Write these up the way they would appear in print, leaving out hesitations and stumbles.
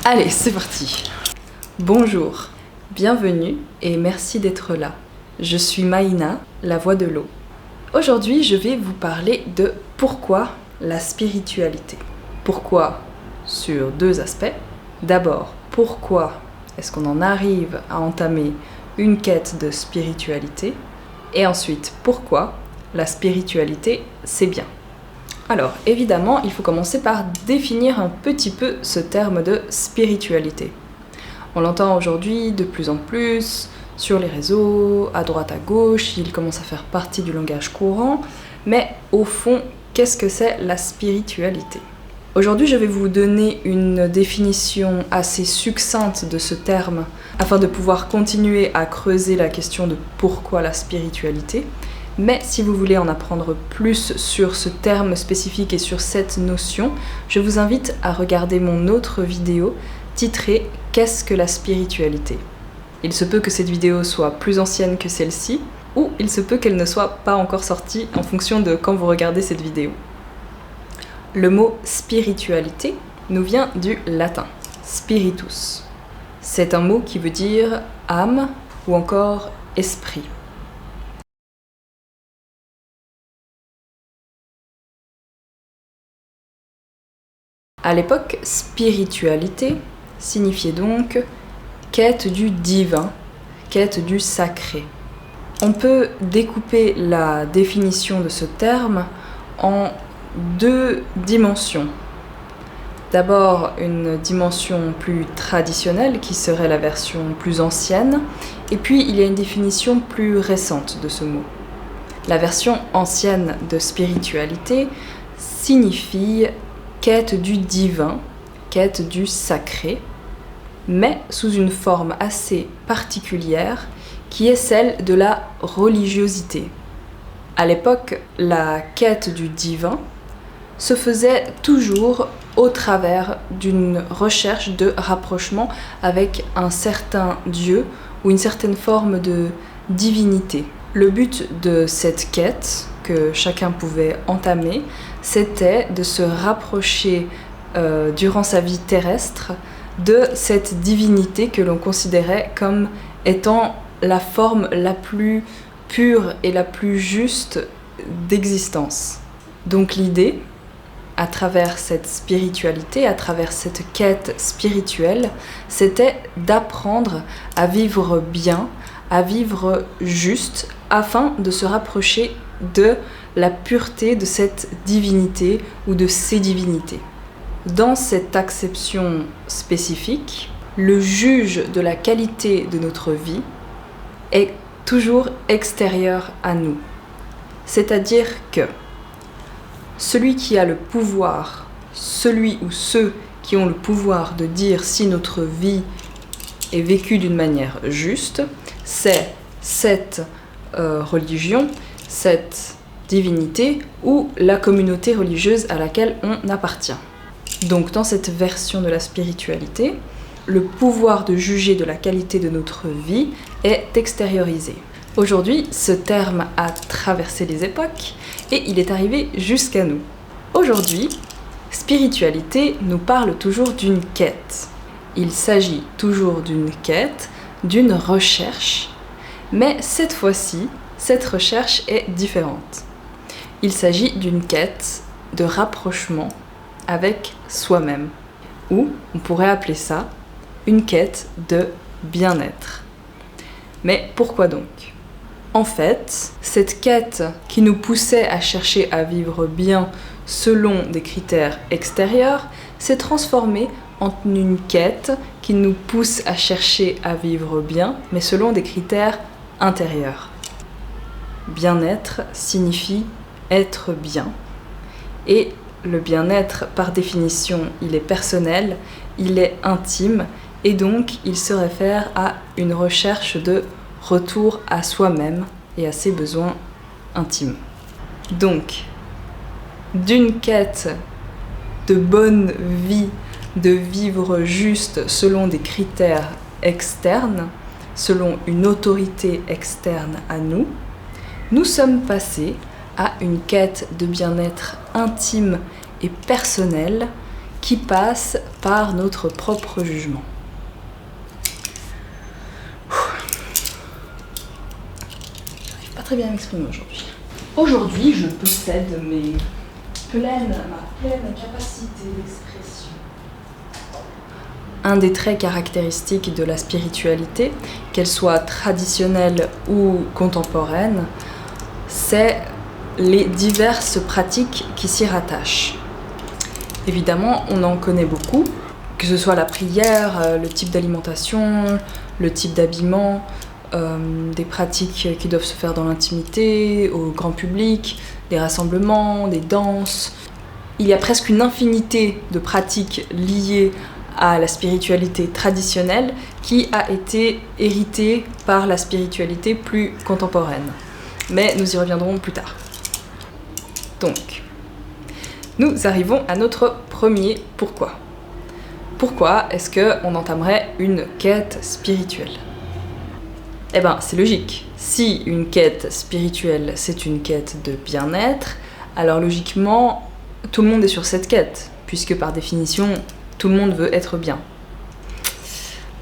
Allez, c'est parti. Bonjour, bienvenue et merci d'être là. Je suis Maïna, la voix de l'eau. Aujourd'hui, je vais vous parler de pourquoi la spiritualité. Pourquoi sur deux aspects. D'abord, pourquoi est-ce qu'on en arrive à entamer une quête de spiritualité? Et ensuite, pourquoi la spiritualité, c'est bien. Alors, évidemment, il faut commencer par définir un petit peu ce terme de spiritualité. On l'entend aujourd'hui de plus en plus sur les réseaux, à droite à gauche, il commence à faire partie du langage courant, mais au fond, qu'est-ce que c'est la spiritualité? Aujourd'hui, je vais vous donner une définition assez succincte de ce terme afin de pouvoir continuer à creuser la question de pourquoi la spiritualité. Mais si vous voulez en apprendre plus sur ce terme spécifique et sur cette notion, je vous invite à regarder mon autre vidéo titrée « Qu'est-ce que la spiritualité ?» Il se peut que cette vidéo soit plus ancienne que celle-ci, ou il se peut qu'elle ne soit pas encore sortie en fonction de quand vous regardez cette vidéo. Le mot spiritualité nous vient du latin spiritus. C'est un mot qui veut dire âme ou encore esprit. À l'époque, spiritualité signifiait donc quête du divin, quête du sacré. On peut découper la définition de ce terme en deux dimensions. D'abord, une dimension plus traditionnelle qui serait la version plus ancienne, et puis il y a une définition plus récente de ce mot. La version ancienne de spiritualité signifie quête du divin, quête du sacré, mais sous une forme assez particulière qui est celle de la religiosité. À l'époque, la quête du divin se faisait toujours au travers d'une recherche de rapprochement avec un certain Dieu ou une certaine forme de divinité. Le but de cette quête que chacun pouvait entamer, c'était de se rapprocher durant sa vie terrestre de cette divinité que l'on considérait comme étant la forme la plus pure et la plus juste d'existence. Donc l'idée, à travers cette spiritualité, à travers cette quête spirituelle, c'était d'apprendre à vivre bien, à vivre juste, afin de se rapprocher de la pureté de cette divinité ou de ces divinités. Dans cette acception spécifique, le juge de la qualité de notre vie est toujours extérieur à nous. C'est-à-dire que celui qui a le pouvoir, celui ou ceux qui ont le pouvoir de dire si notre vie est vécue d'une manière juste, c'est cette religion, cette divinité ou la communauté religieuse à laquelle on appartient. Donc dans cette version de la spiritualité, le pouvoir de juger de la qualité de notre vie est extériorisé. Aujourd'hui, ce terme a traversé les époques et il est arrivé jusqu'à nous. Aujourd'hui, spiritualité nous parle toujours d'une quête. Il s'agit toujours d'une quête, d'une recherche, mais cette fois-ci, cette recherche est différente. Il s'agit d'une quête de rapprochement avec soi-même, ou on pourrait appeler ça une quête de bien-être. Mais pourquoi donc ? En fait, cette quête qui nous poussait à chercher à vivre bien selon des critères extérieurs s'est transformée en une quête qui nous pousse à chercher à vivre bien, mais selon des critères intérieurs. Bien-être signifie être bien. Et le bien-être, par définition, il est personnel, il est intime, et donc il se réfère à une recherche de retour à soi-même et à ses besoins intimes. Donc, d'une quête de bonne vie, de vivre juste selon des critères externes, selon une autorité externe à nous, nous sommes passés à une quête de bien-être intime et personnelle qui passe par notre propre jugement. J'arrive pas très bien à m'exprimer aujourd'hui. Aujourd'hui, je possède ma pleine capacité d'expression. Un des traits caractéristiques de la spiritualité, qu'elle soit traditionnelle ou contemporaine, c'est les diverses pratiques qui s'y rattachent. Évidemment, on en connaît beaucoup, que ce soit la prière, le type d'alimentation, le type d'habillement, des pratiques qui doivent se faire dans l'intimité, au grand public, des rassemblements, des danses. Il y a presque une infinité de pratiques liées à la spiritualité traditionnelle qui a été héritée par la spiritualité plus contemporaine. Mais nous y reviendrons plus tard. Donc, nous arrivons à notre premier pourquoi. Pourquoi est-ce qu'on entamerait une quête spirituelle ? Eh ben, c'est logique. Si une quête spirituelle, c'est une quête de bien-être, alors logiquement, tout le monde est sur cette quête, puisque par définition, tout le monde veut être bien.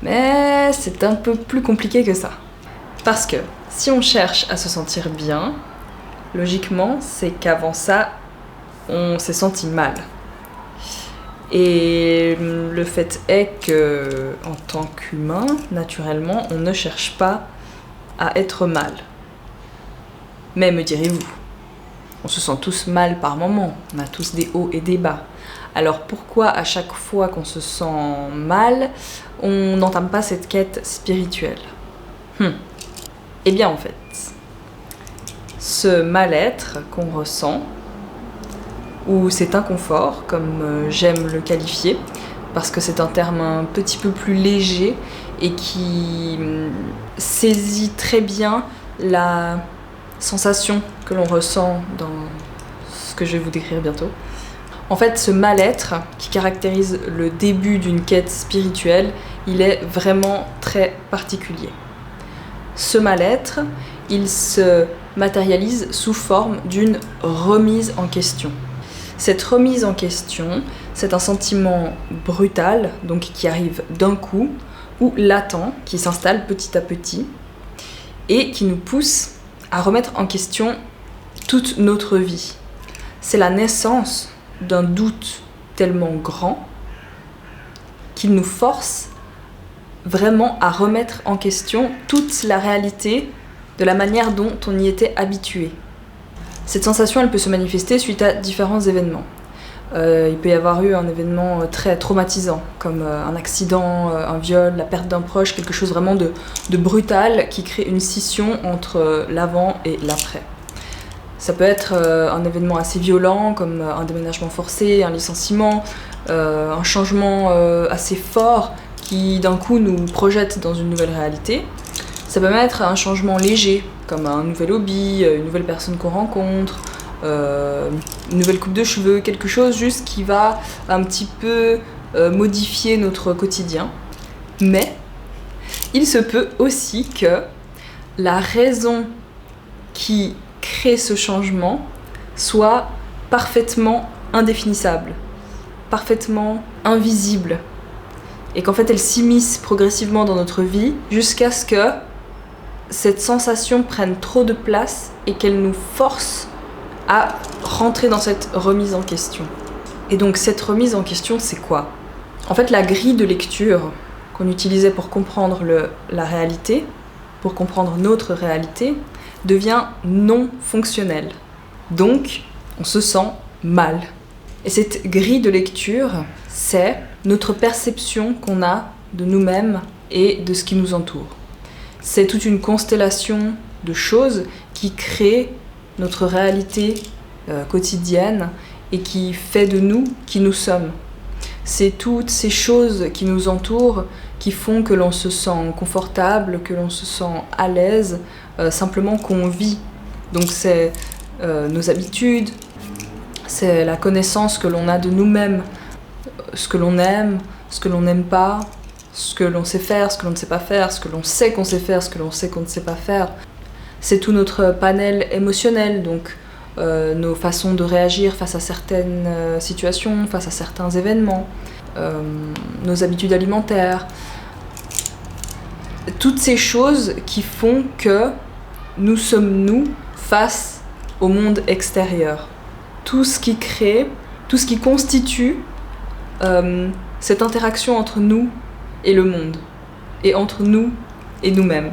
Mais c'est un peu plus compliqué que ça. Parce que si on cherche à se sentir bien, logiquement, c'est qu'avant ça, on s'est senti mal. Et le fait est que, en tant qu'humain, naturellement, on ne cherche pas à être mal. Mais me direz-vous, on se sent tous mal par moments, on a tous des hauts et des bas. Alors pourquoi à chaque fois qu'on se sent mal, on n'entame pas cette quête spirituelle ? Eh bien en fait, ce mal-être qu'on ressent, ou cet inconfort, comme j'aime le qualifier, parce que c'est un terme un petit peu plus léger et qui saisit très bien la sensation que l'on ressent dans ce que je vais vous décrire bientôt. En fait, ce mal-être qui caractérise le début d'une quête spirituelle, il est vraiment très particulier. Ce mal-être, il se matérialise sous forme d'une remise en question. Cette remise en question, c'est un sentiment brutal, donc qui arrive d'un coup, ou latent, qui s'installe petit à petit, et qui nous pousse à remettre en question toute notre vie. C'est la naissance d'un doute tellement grand qu'il nous force vraiment à remettre en question toute la réalité de la manière dont on y était habitué. Cette sensation, elle peut se manifester suite à différents événements. Il peut y avoir eu un événement très traumatisant, comme un accident, un viol, la perte d'un proche, quelque chose vraiment de brutal qui crée une scission entre l'avant et l'après. Ça peut être un événement assez violent, comme un déménagement forcé, un licenciement, un changement assez fort qui d'un coup nous projette dans une nouvelle réalité. Ça peut être un changement léger, comme un nouvel hobby, une nouvelle personne qu'on rencontre, une nouvelle coupe de cheveux, quelque chose juste qui va un petit peu modifier notre quotidien. Mais il se peut aussi que la raison qui crée ce changement soit parfaitement indéfinissable, parfaitement invisible, et qu'en fait elle s'immisce progressivement dans notre vie jusqu'à ce que cette sensation prenne trop de place et qu'elle nous force à rentrer dans cette remise en question. Et donc cette remise en question, c'est quoi ? En fait, la grille de lecture qu'on utilisait pour comprendre la réalité, pour comprendre notre réalité, devient non fonctionnelle. Donc, on se sent mal. Et cette grille de lecture, c'est notre perception qu'on a de nous-mêmes et de ce qui nous entoure. C'est toute une constellation de choses qui créent notre réalité quotidienne et qui fait de nous qui nous sommes. C'est toutes ces choses qui nous entourent qui font que l'on se sent confortable, que l'on se sent à l'aise, simplement qu'on vit. Donc c'est nos habitudes, c'est la connaissance que l'on a de nous-mêmes, ce que l'on aime, ce que l'on n'aime pas, ce que l'on sait faire, ce que l'on ne sait pas faire, ce que l'on sait qu'on sait faire, ce que l'on sait qu'on ne sait pas faire. C'est tout notre panel émotionnel, donc nos façons de réagir face à certaines situations, face à certains événements, nos habitudes alimentaires. Toutes ces choses qui font que nous sommes nous face au monde extérieur. Tout ce qui crée, tout ce qui constitue cette interaction entre nous et le monde, et entre nous et nous-mêmes.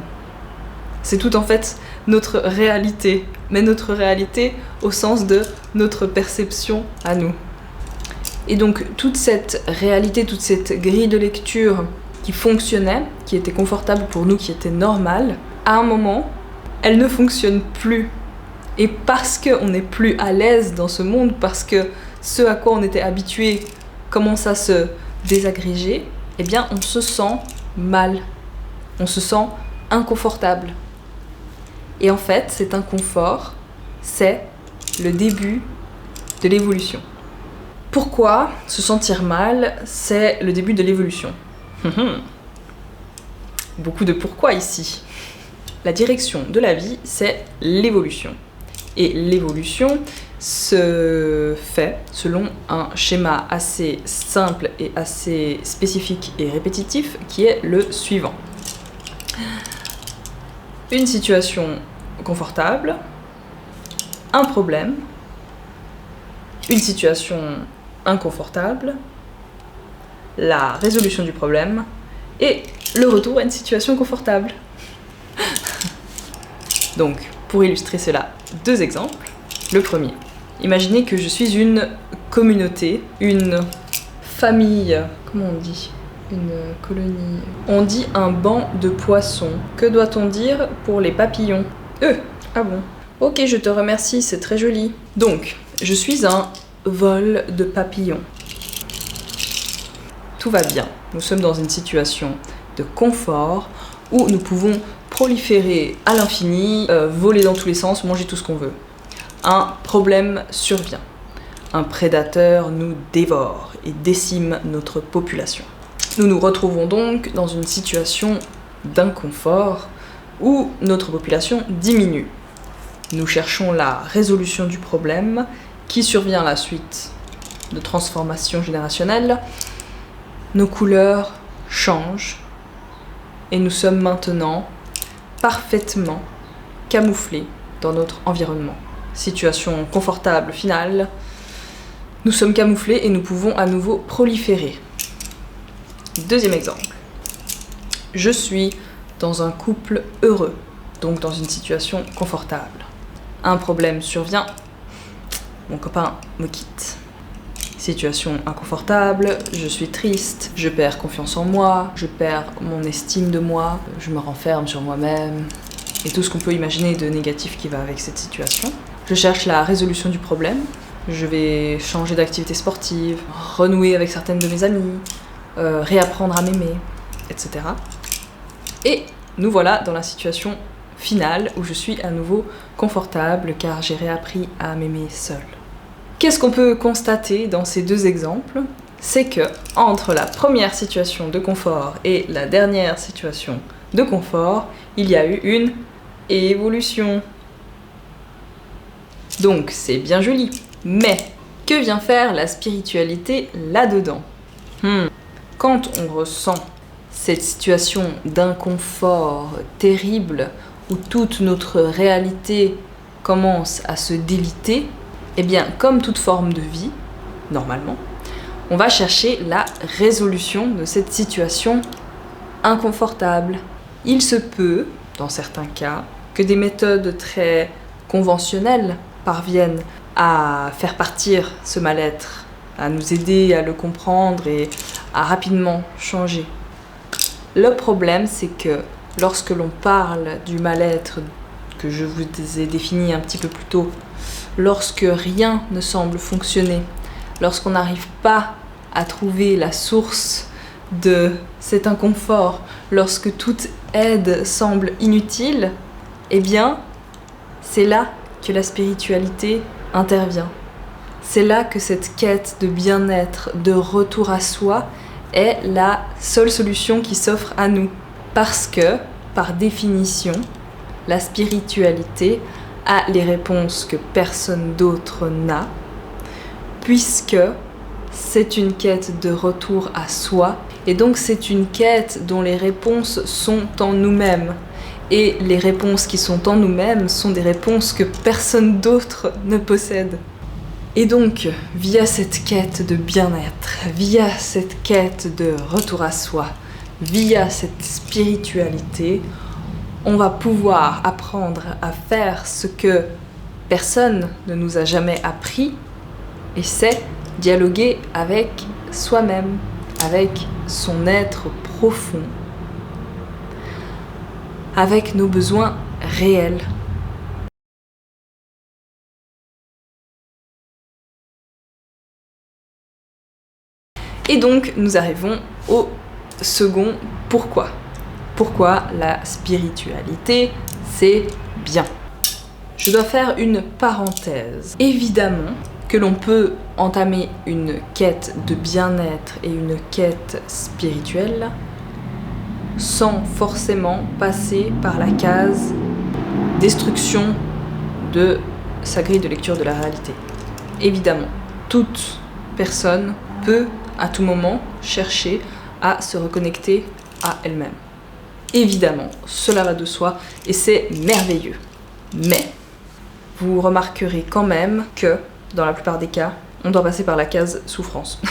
C'est tout en fait notre réalité, mais notre réalité au sens de notre perception à nous. Et donc toute cette réalité, toute cette grille de lecture qui fonctionnait, qui était confortable pour nous, qui était normale, à un moment, elle ne fonctionne plus. Et parce qu'on n'est plus à l'aise dans ce monde, parce que ce à quoi on était habitué commence à se désagréger, eh bien on se sent mal, on se sent inconfortable. Et en fait, cet inconfort, c'est le début de l'évolution. Pourquoi se sentir mal, c'est le début de l'évolution? Beaucoup de pourquoi ici. La direction de la vie, c'est l'évolution. Et l'évolution se fait selon un schéma assez simple et assez spécifique et répétitif qui est le suivant. Une situation confortable, un problème, une situation inconfortable, la résolution du problème et le retour à une situation confortable. Donc, pour illustrer cela, 2 exemples. Le premier, imaginez que je suis une communauté, une famille, comment on dit ? Une colonie. On dit un banc de poissons. Que doit-on dire pour les papillons ? Ah bon. Ok, je te remercie, c'est très joli. Donc, je suis un vol de papillons. Tout va bien. Nous sommes dans une situation de confort où nous pouvons proliférer à l'infini, voler dans tous les sens, manger tout ce qu'on veut. Un problème survient. Un prédateur nous dévore et décime notre population. Nous nous retrouvons donc dans une situation d'inconfort où notre population diminue. Nous cherchons la résolution du problème qui survient à la suite de transformations générationnelles. Nos couleurs changent et nous sommes maintenant parfaitement camouflés dans notre environnement. Situation confortable finale, nous sommes camouflés et nous pouvons à nouveau proliférer. Deuxième exemple. Je suis dans un couple heureux, donc dans une situation confortable. Un problème survient, mon copain me quitte. Situation inconfortable, je suis triste, je perds confiance en moi, je perds mon estime de moi, je me renferme sur moi-même, et tout ce qu'on peut imaginer de négatif qui va avec cette situation. Je cherche la résolution du problème, je vais changer d'activité sportive, renouer avec certaines de mes amies, réapprendre à m'aimer, etc. Et nous voilà dans la situation finale où je suis à nouveau confortable car j'ai réappris à m'aimer seule. Qu'est-ce qu'on peut constater dans ces 2 exemples ? C'est que entre la première situation de confort et la dernière situation de confort, il y a eu une évolution. Donc c'est bien joli, mais que vient faire la spiritualité là-dedans ? Quand on ressent cette situation d'inconfort terrible où toute notre réalité commence à se déliter, eh bien, comme toute forme de vie, normalement, on va chercher la résolution de cette situation inconfortable. Il se peut, dans certains cas, que des méthodes très conventionnelles parviennent à faire partir ce mal-être, à nous aider à le comprendre et à rapidement changer. Le problème, c'est que lorsque l'on parle du mal-être que je vous ai défini un petit peu plus tôt, lorsque rien ne semble fonctionner, lorsqu'on n'arrive pas à trouver la source de cet inconfort, lorsque toute aide semble inutile, eh bien, c'est là que la spiritualité intervient. C'est là que cette quête de bien-être, de retour à soi, est la seule solution qui s'offre à nous. Parce que, par définition, la spiritualité a les réponses que personne d'autre n'a, puisque c'est une quête de retour à soi, et donc c'est une quête dont les réponses sont en nous-mêmes. Et les réponses qui sont en nous-mêmes sont des réponses que personne d'autre ne possède. Et donc, via cette quête de bien-être, via cette quête de retour à soi, via cette spiritualité, on va pouvoir apprendre à faire ce que personne ne nous a jamais appris, et c'est dialoguer avec soi-même, avec son être profond, avec nos besoins réels. Et donc, nous arrivons au second pourquoi. Pourquoi la spiritualité, c'est bien. Je dois faire une parenthèse. Évidemment que l'on peut entamer une quête de bien-être et une quête spirituelle sans forcément passer par la case destruction de sa grille de lecture de la réalité. Évidemment, toute personne peut à tout moment chercher à se reconnecter à elle-même. Évidemment, cela va de soi et c'est merveilleux. Mais vous remarquerez quand même que, dans la plupart des cas, on doit passer par la case souffrance.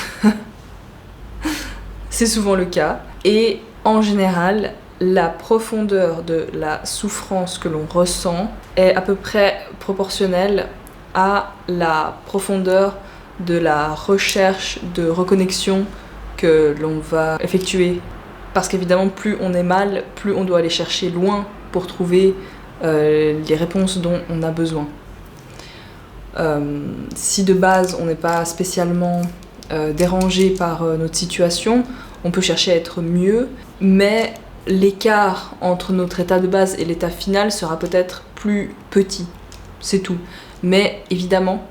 C'est souvent le cas. Et en général, la profondeur de la souffrance que l'on ressent est à peu près proportionnelle à la profondeur de la recherche de reconnexion que l'on va effectuer. Parce qu'évidemment, plus on est mal, plus on doit aller chercher loin pour trouver les réponses dont on a besoin. Si de base on n'est pas spécialement dérangé par notre situation, on peut chercher à être mieux, mais l'écart entre notre état de base et l'état final sera peut-être plus petit, c'est tout. Mais évidemment,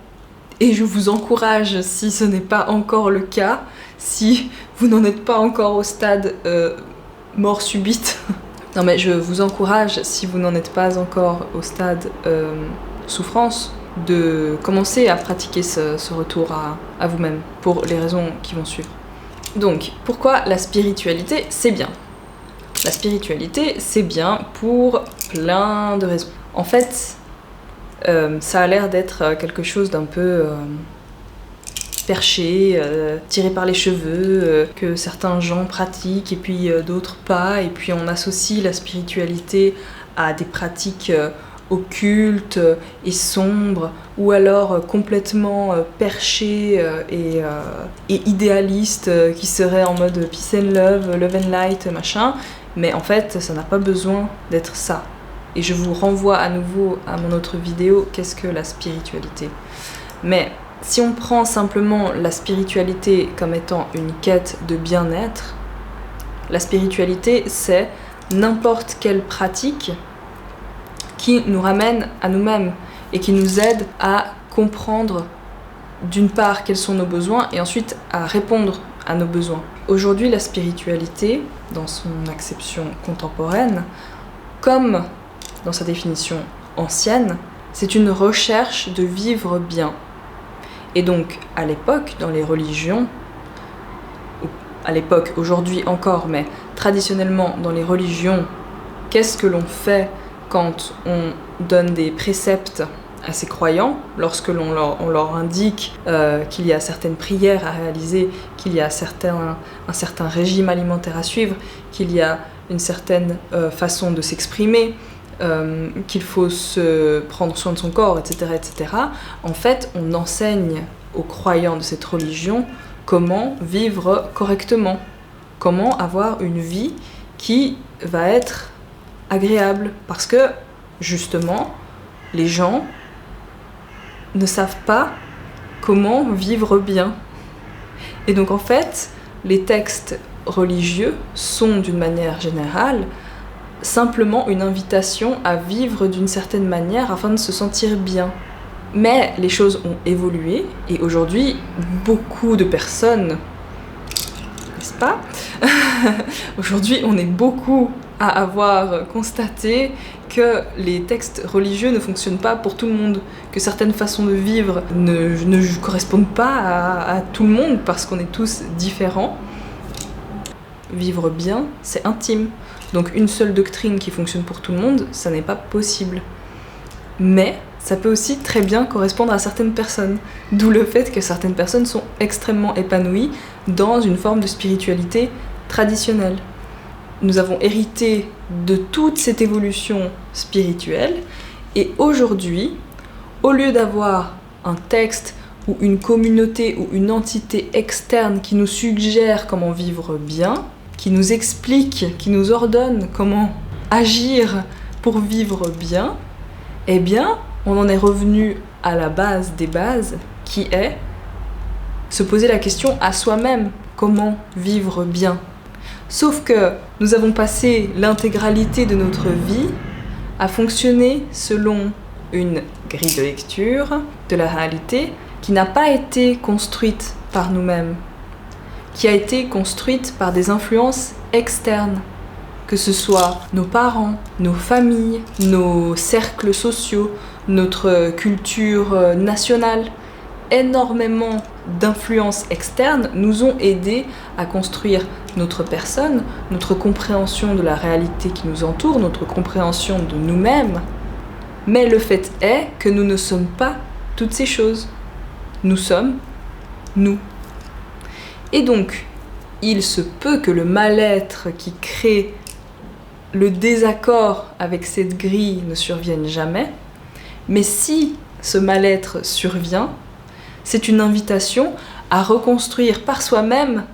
et je vous encourage, si ce n'est pas encore le cas, si vous n'en êtes pas encore au stade mort subite, non mais je vous encourage, si vous n'en êtes pas encore au stade souffrance, de commencer à pratiquer ce retour à vous-même, pour les raisons qui vont suivre. Donc, pourquoi la spiritualité, c'est bien ? La spiritualité, c'est bien pour plein de raisons. En fait, ça a l'air d'être quelque chose d'un peu perché, tiré par les cheveux, que certains gens pratiquent et puis d'autres pas, et puis on associe la spiritualité à des pratiques occultes et sombres, ou alors complètement perchées et idéalistes, qui seraient en mode peace and love, love and light, machin, mais en fait ça n'a pas besoin d'être ça. Et je vous renvoie à nouveau à mon autre vidéo, qu'est-ce que la spiritualité ? Mais si on prend simplement la spiritualité comme étant une quête de bien-être, la spiritualité c'est n'importe quelle pratique qui nous ramène à nous-mêmes et qui nous aide à comprendre d'une part quels sont nos besoins et ensuite à répondre à nos besoins. Aujourd'hui, la spiritualité, dans son acception contemporaine, comme dans sa définition ancienne, c'est une recherche de vivre bien. Et donc, à l'époque, dans les religions, à l'époque, aujourd'hui encore, mais traditionnellement dans les religions, qu'est-ce que l'on fait quand on donne des préceptes à ses croyants, lorsque on leur indique qu'il y a certaines prières à réaliser, qu'il y a un certain régime alimentaire à suivre, qu'il y a une certaine façon de s'exprimer, qu'il faut se prendre soin de son corps, etc., etc. En fait, on enseigne aux croyants de cette religion comment vivre correctement, comment avoir une vie qui va être agréable, parce que justement, les gens ne savent pas comment vivre bien. Et donc en fait, les textes religieux sont d'une manière générale simplement une invitation à vivre d'une certaine manière afin de se sentir bien. Mais les choses ont évolué et aujourd'hui, beaucoup de personnes, n'est-ce pas, Aujourd'hui, on est beaucoup à avoir constaté que les textes religieux ne fonctionnent pas pour tout le monde, que certaines façons de vivre ne correspondent pas à tout le monde parce qu'on est tous différents. Vivre bien, c'est intime. Donc une seule doctrine qui fonctionne pour tout le monde, ça n'est pas possible. Mais ça peut aussi très bien correspondre à certaines personnes. D'où le fait que certaines personnes sont extrêmement épanouies dans une forme de spiritualité traditionnelle. Nous avons hérité de toute cette évolution spirituelle et aujourd'hui, au lieu d'avoir un texte ou une communauté ou une entité externe qui nous suggère comment vivre bien, qui nous explique, qui nous ordonne comment agir pour vivre bien, eh bien, on en est revenu à la base des bases, qui est se poser la question à soi-même, comment vivre bien. Sauf que nous avons passé l'intégralité de notre vie à fonctionner selon une grille de lecture de la réalité qui n'a pas été construite par nous-mêmes, qui a été construite par des influences externes, que ce soit nos parents, nos familles, nos cercles sociaux, notre culture nationale. Énormément d'influences externes nous ont aidés à construire notre personne, notre compréhension de la réalité qui nous entoure, notre compréhension de nous-mêmes. Mais le fait est que nous ne sommes pas toutes ces choses. Nous sommes nous. Et donc, il se peut que le mal-être qui crée le désaccord avec cette grille ne survienne jamais, mais si ce mal-être survient, c'est une invitation à reconstruire par soi-même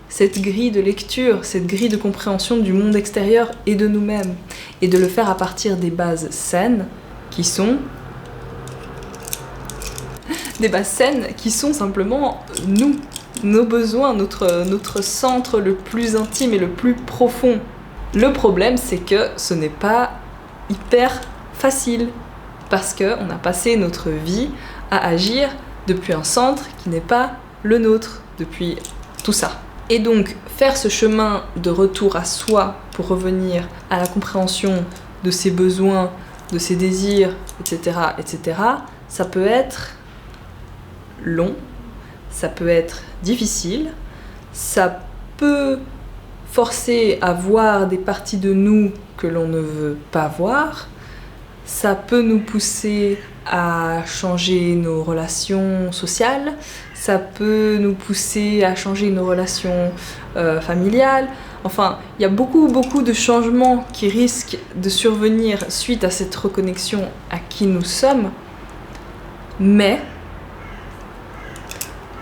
cette grille de lecture, cette grille de compréhension du monde extérieur et de nous-mêmes, et de le faire à partir des bases saines qui sont simplement nous, nos besoins, notre centre le plus intime et le plus profond. Le problème, c'est que ce n'est pas hyper facile, parce qu'on a passé notre vie à agir depuis un centre qui n'est pas le nôtre, depuis tout ça. Et donc, faire ce chemin de retour à soi pour revenir à la compréhension de ses besoins, de ses désirs, etc., etc., ça peut être long, ça peut être difficile, ça peut forcer à voir des parties de nous que l'on ne veut pas voir, ça peut nous pousser à changer nos relations sociales, ça peut nous pousser à changer nos relations familiales. Enfin, il y a beaucoup de changements qui risquent de survenir suite à cette reconnexion à qui nous sommes. Mais,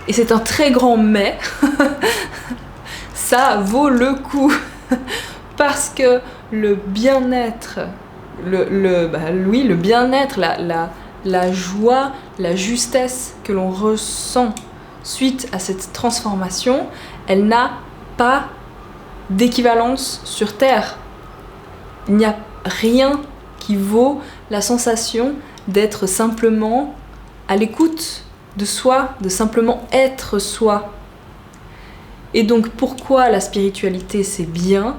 et c'est un très grand mais, ça vaut le coup. Parce que le bien-être, le bien-être, la joie, la justesse que l'on ressent suite à cette transformation, elle n'a pas d'équivalence sur Terre. Il n'y a rien qui vaut la sensation d'être simplement à l'écoute de soi, de simplement être soi. Et donc pourquoi la spiritualité c'est bien ?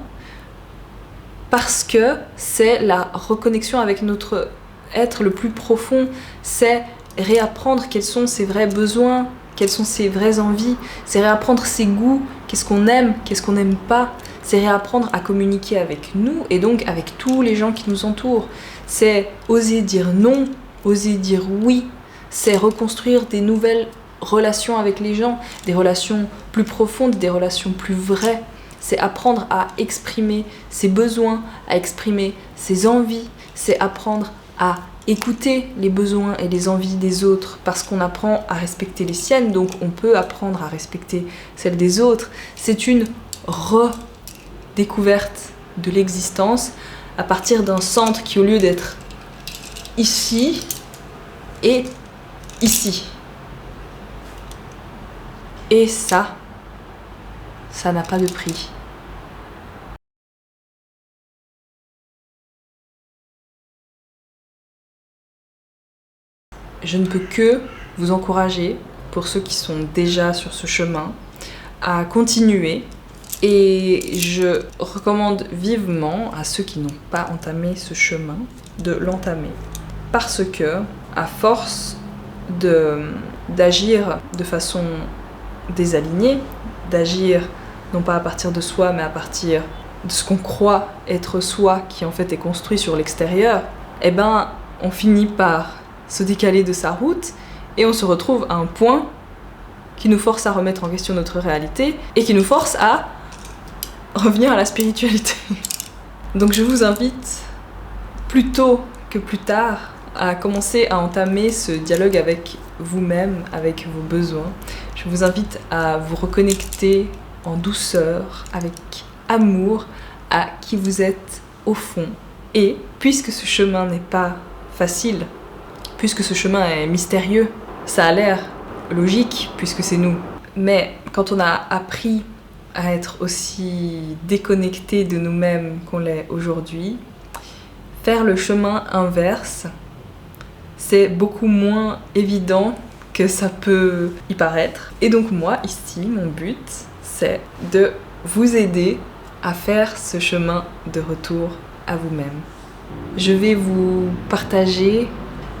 Parce que c'est la reconnexion avec notre être le plus profond, c'est réapprendre quels sont ses vrais besoins, quelles sont ses vraies envies, c'est réapprendre ses goûts, qu'est-ce qu'on aime, qu'est-ce qu'on n'aime pas, c'est réapprendre à communiquer avec nous et donc avec tous les gens qui nous entourent. C'est oser dire non, oser dire oui, c'est reconstruire des nouvelles relations avec les gens, des relations plus profondes, des relations plus vraies. C'est apprendre à exprimer ses besoins, à exprimer ses envies, c'est apprendre à écouter les besoins et les envies des autres parce qu'on apprend à respecter les siennes, donc on peut apprendre à respecter celles des autres. C'est une redécouverte de l'existence à partir d'un centre qui, au lieu d'être ici, est ici. Et ça n'a pas de prix. Je ne peux que vous encourager, pour ceux qui sont déjà sur ce chemin, à continuer Et je recommande vivement à ceux qui n'ont pas entamé ce chemin de l'entamer. Parce que, à force d'agir de façon désalignée, d'agir non pas à partir de soi, mais à partir de ce qu'on croit être soi, qui en fait est construit sur l'extérieur, eh ben, on finit par se décaler de sa route et on se retrouve à un point qui nous force à remettre en question notre réalité et qui nous force à revenir à la spiritualité. Donc je vous invite, plus tôt que plus tard, à commencer à entamer ce dialogue avec vous-même, avec vos besoins. Je vous invite à vous reconnecter en douceur, avec amour, à qui vous êtes au fond. Et puisque ce chemin n'est pas facile, puisque ce chemin est mystérieux, ça a l'air logique puisque c'est nous. Mais quand on a appris à être aussi déconnecté de nous-mêmes qu'on l'est aujourd'hui, faire le chemin inverse, c'est beaucoup moins évident que ça peut y paraître. Et donc moi, ici, mon but, c'est de vous aider à faire ce chemin de retour à vous-même. Je vais vous partager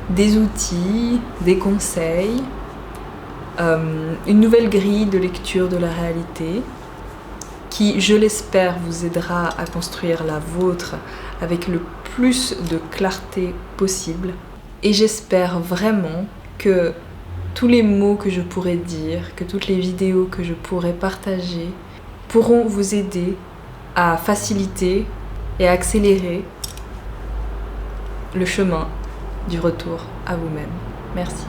des outils, des conseils, une nouvelle grille de lecture de la réalité qui, je l'espère, vous aidera à construire la vôtre avec le plus de clarté possible. Et j'espère vraiment que tous les mots que je pourrais dire, que toutes les vidéos que je pourrais partager pourront vous aider à faciliter et à accélérer le chemin du retour à vous-même. Merci.